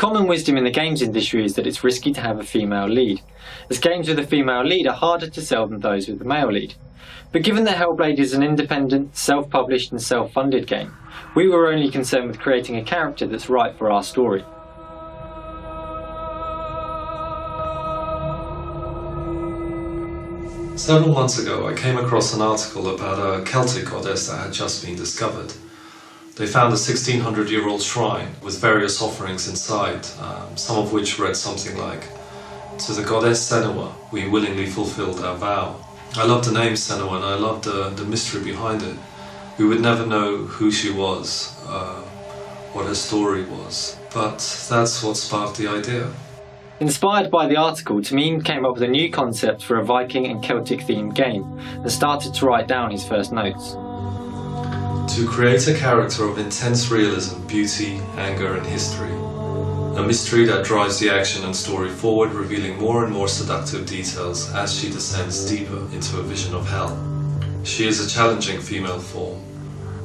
Common wisdom in the games industry is that it's risky to have a female lead, as games with a female lead are harder to sell than those with a male lead. But given that Hellblade is an independent, self-published and self-funded game, we were only concerned with creating a character that's right for our story. Several months ago I came across an article about a Celtic goddess that had just been discovered. They found a 1600-year-old shrine with various offerings inside, some of which read something like, "To the goddess Senua, we willingly fulfilled our vow." I loved the name Senua and I loved the mystery behind it. We would never know who she was, what her story was, but that's what sparked the idea. Inspired by the article, Tamim came up with a new concept for a Viking and Celtic themed game and started to write down his first notes. To create a character of intense realism, beauty, anger and history. A mystery that drives the action and story forward, revealing more and more seductive details as she descends deeper into a vision of hell. She is a challenging female form.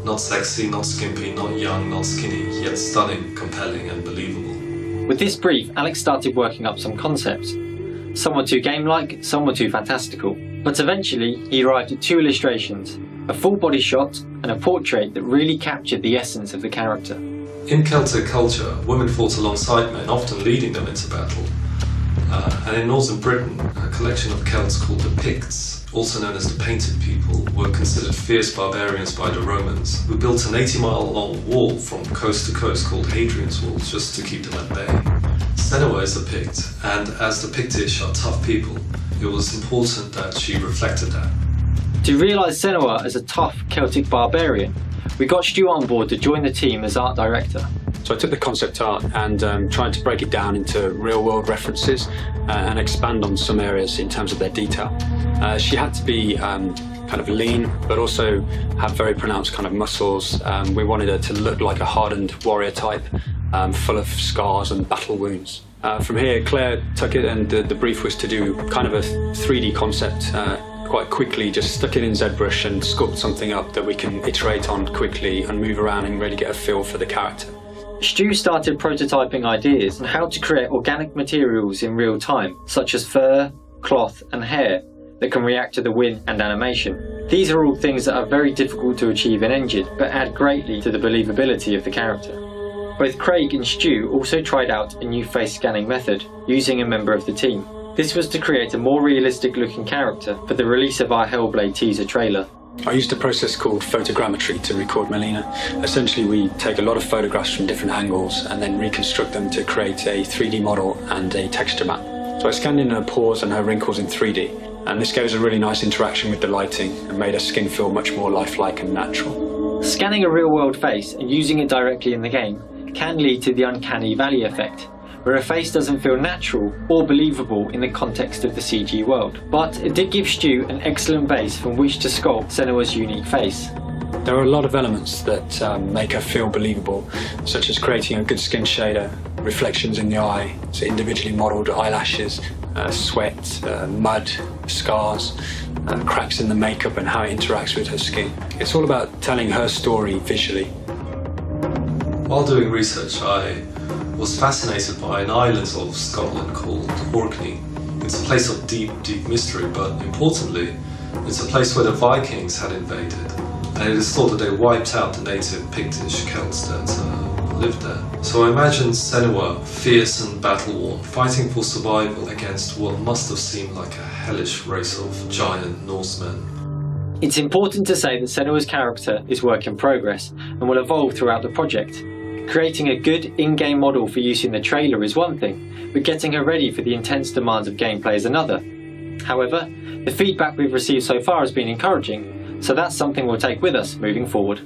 Not sexy, not skimpy, not young, not skinny, yet stunning, compelling and believable. With this brief, Alex started working up some concepts. Some were too game-like, some were too fantastical. But eventually, he arrived at two illustrations, a full body shot and a portrait that really captured the essence of the character. In Celtic culture, women fought alongside men, often leading them into battle. And in northern Britain, a collection of Celts called the Picts, also known as the Painted People, were considered fierce barbarians by the Romans, who built an 80-mile-long wall from coast to coast called Hadrian's Wall just to keep them at bay. Senua is a Pict, and as the Pictish are tough people, it was important that she reflected that. To realise Senua as a tough Celtic barbarian, we got Stu on board to join the team as art director. So I took the concept art and tried to break it down into real-world references and expand on some areas in terms of their detail. She had to be kind of lean, but also have very pronounced kind of muscles. We wanted her to look like a hardened warrior type, full of scars and battle wounds. From here, Claire took it and the brief was to do kind of a 3D concept quite quickly, just stuck it in ZBrush and sculpt something up that we can iterate on quickly and move around and really get a feel for the character. Stu started prototyping ideas on how to create organic materials in real time, such as fur, cloth and hair that can react to the wind and animation. These are all things that are very difficult to achieve in engine, but add greatly to the believability of the character. Both Craig and Stu also tried out a new face scanning method, using a member of the team. This was to create a more realistic looking character for the release of our Hellblade teaser trailer. I used a process called photogrammetry to record Melina. Essentially, we take a lot of photographs from different angles and then reconstruct them to create a 3D model and a texture map. So I scanned in her pores and her wrinkles in 3D, and this gave us a really nice interaction with the lighting and made her skin feel much more lifelike and natural. Scanning a real-world face and using it directly in the game can lead to the uncanny valley effect, where a face doesn't feel natural or believable in the context of the CG world. But it did give Stu an excellent base from which to sculpt Senua's unique face. There are a lot of elements that make her feel believable, such as creating a good skin shader, reflections in the eye, so individually modelled eyelashes, sweat, mud, scars, cracks in the makeup and how it interacts with her skin. It's all about telling her story visually. While doing research, I was fascinated by an island of Scotland called Orkney. It's a place of deep, deep mystery, but importantly, it's a place where the Vikings had invaded, and it is thought that they wiped out the native Pictish Celts that lived there. So I imagined Senua, fierce and battle-worn, fighting for survival against what must have seemed like a hellish race of giant Norsemen. It's important to say that Senua's character is work in progress and will evolve throughout the project. Creating a good in-game model for use in the trailer is one thing, but getting her ready for the intense demands of gameplay is another. However, the feedback we've received so far has been encouraging, so that's something we'll take with us moving forward.